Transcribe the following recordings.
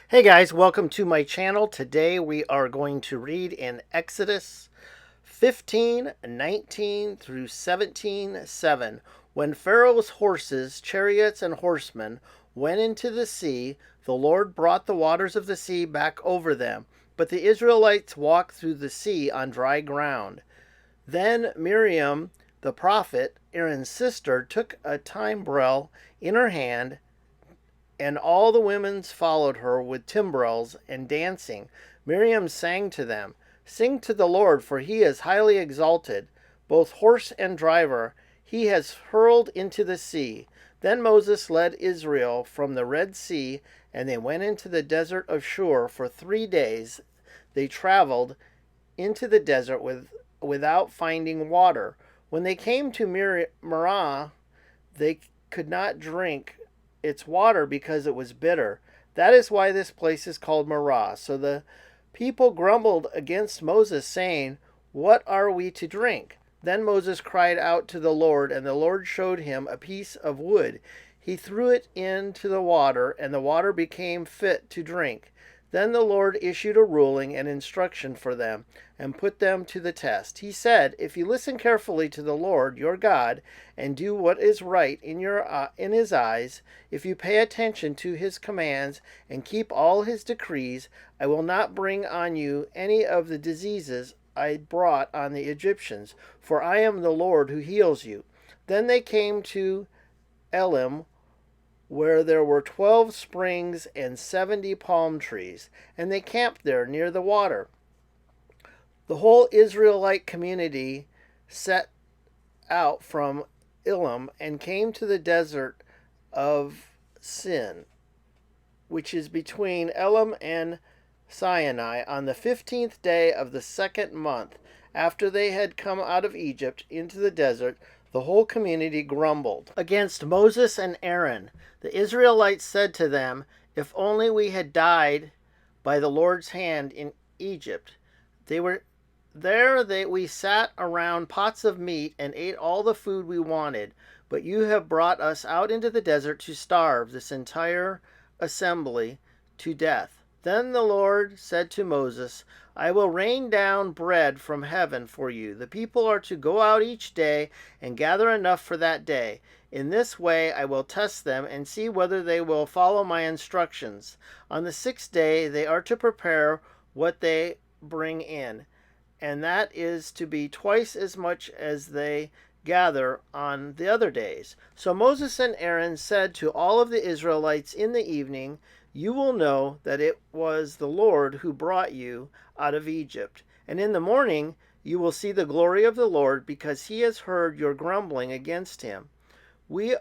Hey guys, welcome to my channel. Today we are going to read in Exodus 15:19 through 17:7. When Pharaoh's horses, chariots, and horsemen went into the sea, the Lord brought the waters of the sea back over them, but the Israelites walked through the sea on dry ground. Then Miriam, the prophet, Aaron's sister, took a timbrel in her hand, and all the women followed her with timbrels and dancing. Miriam sang to them, "Sing to the Lord, for he is highly exalted. Both horse and driver he has hurled into the sea." Then Moses led Israel from the Red Sea, and they went into the desert of Shur for 3 days. They traveled into the desert without finding water. When they came to Marah, they could not drink its water because it was bitter. That is why this place is called Marah. So the people grumbled against Moses, saying, "What are we to drink?" Then Moses cried out to the Lord, and the Lord showed him a piece of wood. He threw it into the water, and the water became fit to drink. Then the Lord issued a ruling and instruction for them and put them to the test. He said, "If you listen carefully to the Lord your God and do what is right in his eyes, if you pay attention to his commands and keep all his decrees, I will not bring on you any of the diseases I brought on the Egyptians, for I am the Lord who heals you." Then they came to Elim, where there were 12 springs and 70 palm trees, and they camped there near the water. The whole Israelite community set out from Elim and came to the desert of Sin, which is between Elim and Sinai, on the 15th day of the second month. After they had come out of Egypt into the desert, the whole community grumbled against Moses and Aaron. The Israelites said to them, "If only we had died by the Lord's hand in Egypt." They were we sat around pots of meat and ate all the food we wanted, but you have brought us out into the desert to starve this entire assembly to death. Then the Lord said to Moses, "I will rain down bread from heaven for you. The people are to go out each day and gather enough for that day. In this way I will test them and see whether they will follow my instructions. On the sixth day they are to prepare what they bring in, and that is to be twice as much as they gather on the other days." So Moses and Aaron said to all of the Israelites in the evening, "You will know that it was the Lord who brought you out of Egypt. And in the morning you will see the glory of the Lord, because he has heard your grumbling against him. We,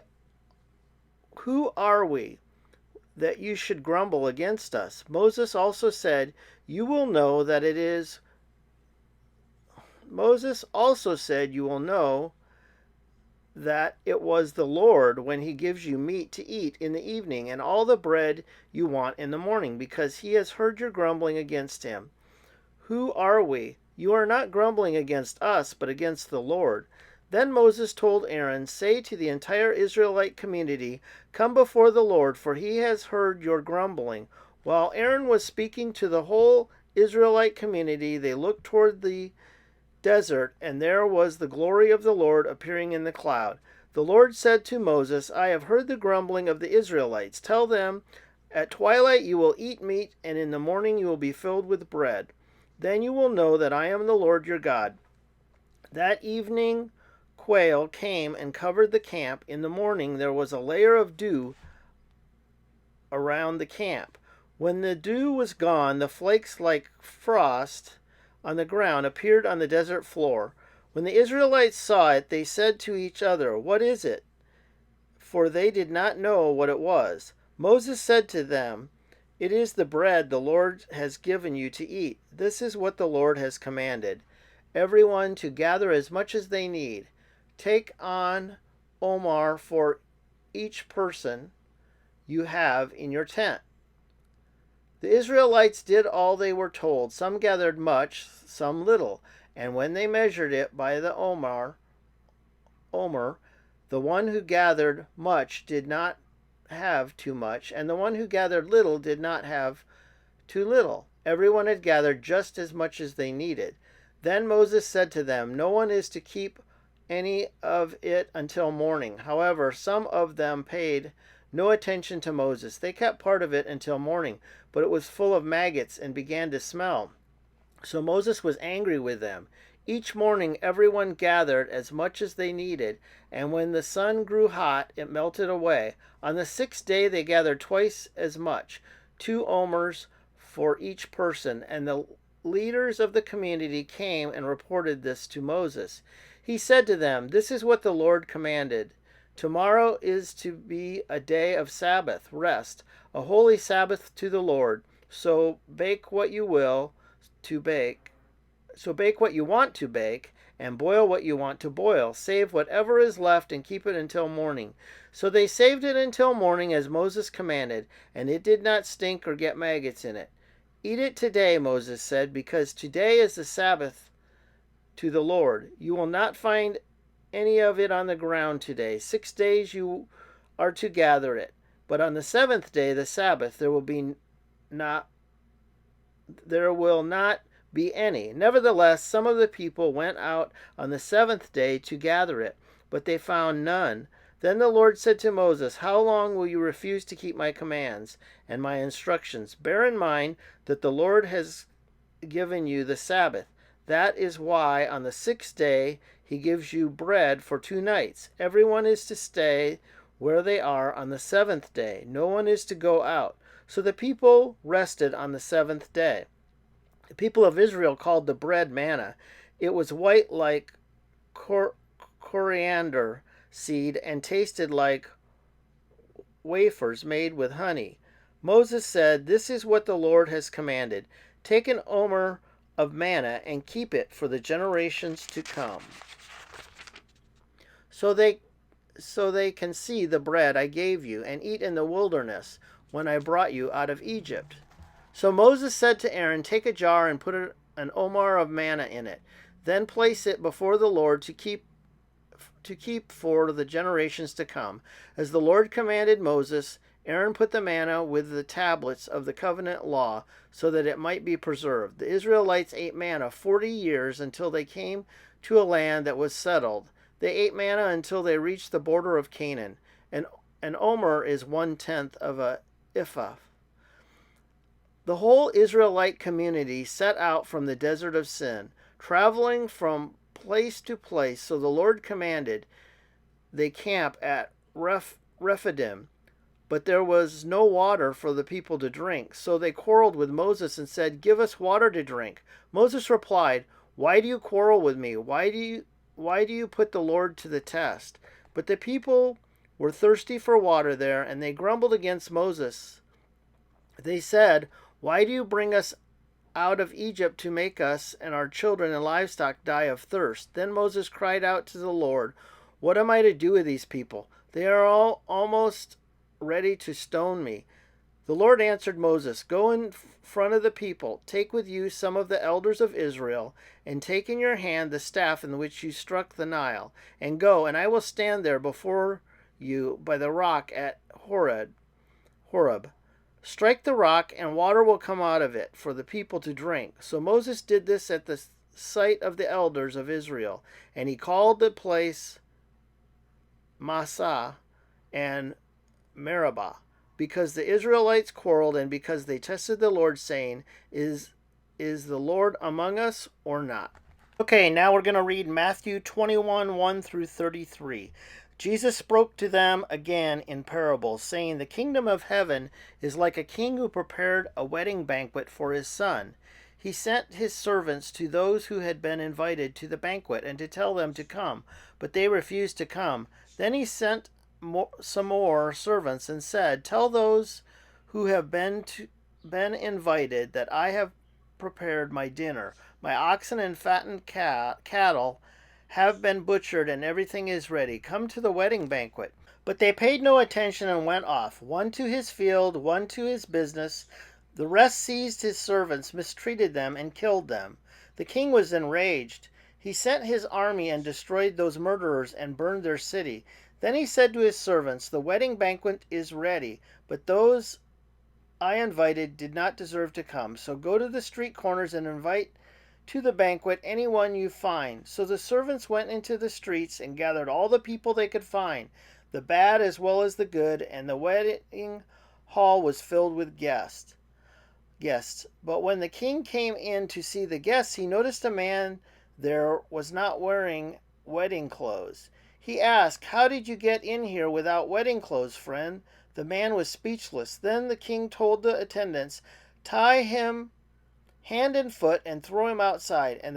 who are we that you should grumble against us?" Moses also said, "You will know that it is Moses also said, "You will know that it was the Lord when he gives you meat to eat in the evening and all the bread you want in the morning, because he has heard your grumbling against him. Who are we? You are not grumbling against us, but against the Lord." Then Moses told Aaron, "Say to the entire Israelite community, 'Come before the Lord, for he has heard your grumbling.'" While Aaron was speaking to the whole Israelite community, they looked toward the desert, and there was the glory of the Lord appearing in the cloud. The Lord said to Moses, "I have heard the grumbling of the Israelites. Tell them, at twilight you will eat meat, and in the morning you will be filled with bread. Then you will know that I am the Lord your God." That evening quail came and covered the camp. In the morning there was a layer of dew around the camp. When the dew was gone, the flakes like frost on the ground appeared on the desert floor. When the Israelites saw it, they said to each other, "What is it?" For they did not know what it was. Moses said to them, "It is the bread the Lord has given you to eat. This is what the Lord has commanded everyone to gather as much as they need. Take on Omar for each person you have in your tent." The Israelites did all they were told. Some gathered much, some little, and when they measured it by the omer, the one who gathered much did not have too much, and the one who gathered little did not have too little. Everyone had gathered just as much as they needed. Then Moses said to them, "No one is to keep any of it until morning." However, some of them paid no attention to Moses. They kept part of it until morning, but it was full of maggots and began to smell. So Moses was angry with them. Each morning everyone gathered as much as they needed, and when the sun grew hot, it melted away. On the sixth day they gathered twice as much, 2 omers for each person, and the leaders of the community came and reported this to Moses. He said to them, "This is what the Lord commanded. Tomorrow is to be a day of Sabbath, rest, a holy Sabbath to the Lord. So bake what you will to bake. So bake what you want to bake, and boil what you want to boil. Save whatever is left and keep it until morning." So they saved it until morning as Moses commanded, and it did not stink or get maggots in it. "Eat it today," Moses said, "because today is the Sabbath to the Lord. You will not find any of it on the ground today. 6 days you are to gather it, but on the seventh day, the Sabbath, not there will not be any." Nevertheless, some of the people went out on the seventh day to gather it, but they found none. Then the Lord said to Moses, "How long will you refuse to keep my commands and my instructions? Bear in mind that the Lord has given you the Sabbath. That is why on the sixth day he gives you bread for 2 nights. Everyone is to stay where they are on the seventh day. No one is to go out." So the people rested on the seventh day. The people of Israel called the bread manna. It was white like coriander seed and tasted like wafers made with honey. Moses said, "This is what the Lord has commanded. Take an omer of manna and keep it for the generations to come, so they can see the bread I gave you and eat in the wilderness when I brought you out of Egypt." So Moses said to Aaron, "Take a jar and put an omer of manna in it. Then place it before the Lord to keep for the generations to come. As the Lord commanded Moses, Aaron put the manna with the tablets of the covenant law so that it might be preserved. The Israelites ate manna 40 years until they came to a land that was settled. They ate manna until they reached the border of Canaan. An omer is 1/10 of a ephah. The whole Israelite community set out from the desert of Sin, traveling from place to place. So the Lord commanded they camp at Rephidim, but there was no water for the people to drink. So they quarreled with Moses and said, "Give us water to drink." Moses replied, "Why do you quarrel with me? Why do you put the Lord to the test?" But the people were thirsty for water there, and they grumbled against Moses. They said, "Why do you bring us out of Egypt to make us and our children and livestock die of thirst?" Then Moses cried out to the Lord, "What am I to do with these people? They are all almost ready to stone me." The Lord answered Moses, "Go in front of the people, take with you some of the elders of Israel, and take in your hand the staff in which you struck the Nile, and go, and I will stand there before you by the rock at Horeb. Strike the rock, and water will come out of it for the people to drink." So Moses did this at the sight of the elders of Israel, and he called the place Massah and Meribah, because the Israelites quarreled and because they tested the Lord, saying, Is the Lord among us or not?" Okay, now we're going to read Matthew 21, 1 through 33. Jesus spoke to them again in parables, saying, "The kingdom of heaven is like a king who prepared a wedding banquet for his son. He sent his servants to those who had been invited to the banquet and to tell them to come, but they refused to come. Then he sent some more servants and said, "Tell those who have been invited that I have prepared my dinner. My oxen and fattened cattle have been butchered and everything is ready. Come to the wedding banquet." But they paid no attention and went off, one to his field, one to his business. The rest seized his servants, mistreated them, and killed them. The king was enraged. He sent his army and destroyed those murderers and burned their city. Then he said to his servants, "The wedding banquet is ready, but those I invited did not deserve to come. So go to the street corners and invite to the banquet anyone you find." So the servants went into the streets and gathered all the people they could find, the bad as well as the good, and the wedding hall was filled with guests. But when the king came in to see the guests, he noticed a man there was not wearing wedding clothes. He asked, "How did you get in here without wedding clothes, friend?" The man was speechless. Then the king told the attendants, "Tie him hand and foot and throw him outside and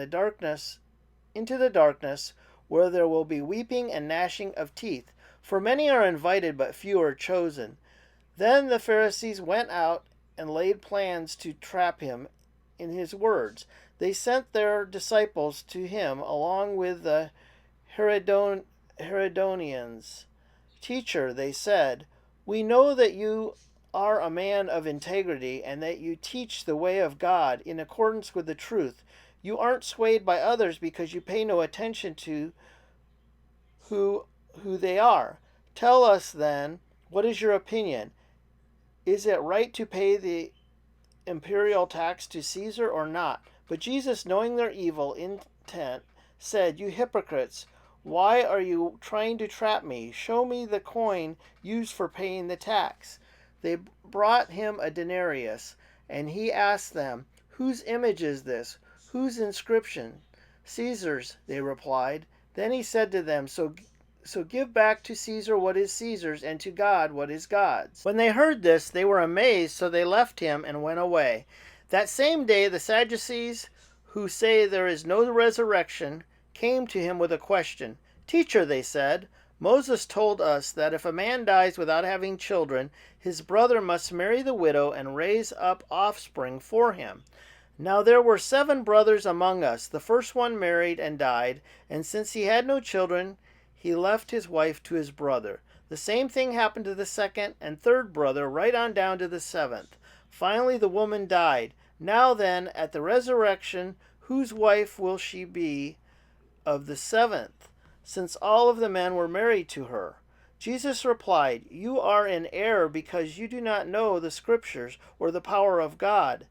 into the darkness, where there will be weeping and gnashing of teeth. For many are invited, but few are chosen." Then the Pharisees went out and laid plans to trap him in his words. They sent their disciples to him along with the Herodians. "Teacher," they said, "we know that you are a man of integrity and that you teach the way of God in accordance with the truth. You aren't swayed by others because you pay no attention to who they are. Tell us then, what is your opinion? Is it right to pay the imperial tax to Caesar or not?" But Jesus, knowing their evil intent, said, "You hypocrites, why are you trying to trap me? Show me the coin used for paying the tax." They brought him a denarius, and he asked them, "Whose image is this? Whose inscription?" "Caesar's," they replied. Then he said to them, So give back to Caesar what is Caesar's, and to God what is God's." When they heard this, they were amazed, so they left him and went away. That same day, the Sadducees, who say there is no resurrection, came to him with a question. "Teacher," they said, "Moses told us that if a man dies without having children, his brother must marry the widow and raise up offspring for him. Now there were 7 brothers among us. The first one married and died, and since he had no children, he left his wife to his brother. The same thing happened to the second and third brother, right on down to the 7th. Finally, the woman died. Now then, at the resurrection, whose wife will she be of the 7th, since all of the men were married to her?" Jesus replied, "You are in error because you do not know the Scriptures or the power of God.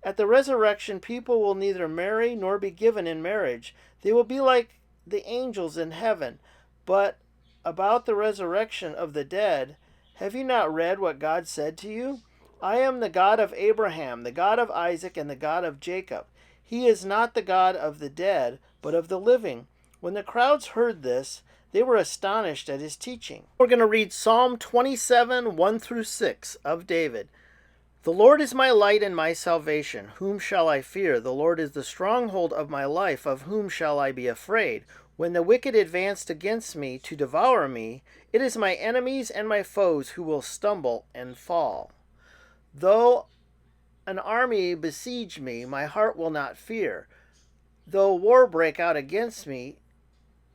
At the resurrection, people will neither marry nor be given in marriage. They will be like the angels in heaven. But about the resurrection of the dead, have you not read what God said to you? I am the God of Abraham, the God of Isaac, and the God of Jacob. He is not the God of the dead, but of the living." When the crowds heard this, they were astonished at his teaching. We're going to read Psalm 27, 1 through 6 of David. "The Lord is my light and my salvation. Whom shall I fear? The Lord is the stronghold of my life. Of whom shall I be afraid? When the wicked advanced against me to devour me, it is my enemies and my foes who will stumble and fall. Though an army besiege me, my heart will not fear. Though war break out against me,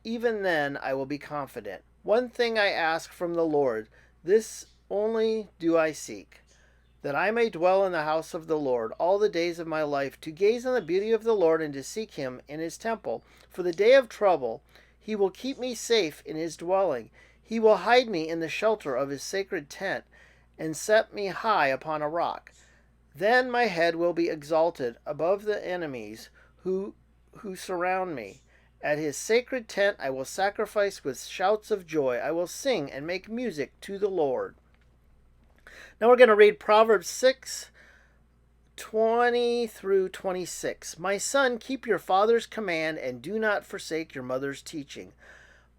even then I will be confident. One thing I ask from the Lord, this only do I seek, that I may dwell in the house of the Lord all the days of my life, to gaze on the beauty of the Lord and to seek him in his temple. For the day of trouble, he will keep me safe in his dwelling. He will hide me in the shelter of his sacred tent and set me high upon a rock. Then my head will be exalted above the enemies who surround me. At his sacred tent I will sacrifice with shouts of joy. I will sing and make music to the Lord." Now we're going to read Proverbs 6, 20 through 26. "My son, keep your father's command and do not forsake your mother's teaching.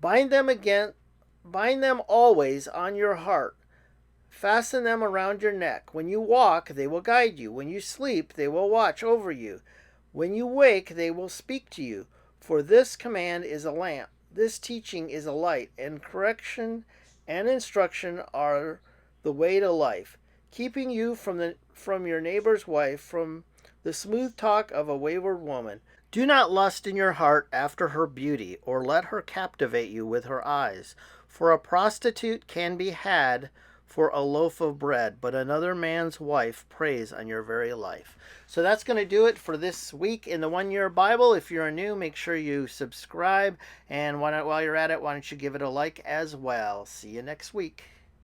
Bind them always on your heart. Fasten them around your neck. When you walk, they will guide you. When you sleep, they will watch over you. When you wake, they will speak to you. For this command is a lamp, this teaching is a light, and correction and instruction are the way to life, keeping you from your neighbor's wife, from the smooth talk of a wayward woman. Do not lust in your heart after her beauty, or let her captivate you with her eyes. For a prostitute can be had for a loaf of bread, but another man's wife preys on your very life. So that's going to do it for this week in the 1 Year Bible. If you're new, make sure you subscribe. And while you're at it, why don't you give it a like as well? See you next week.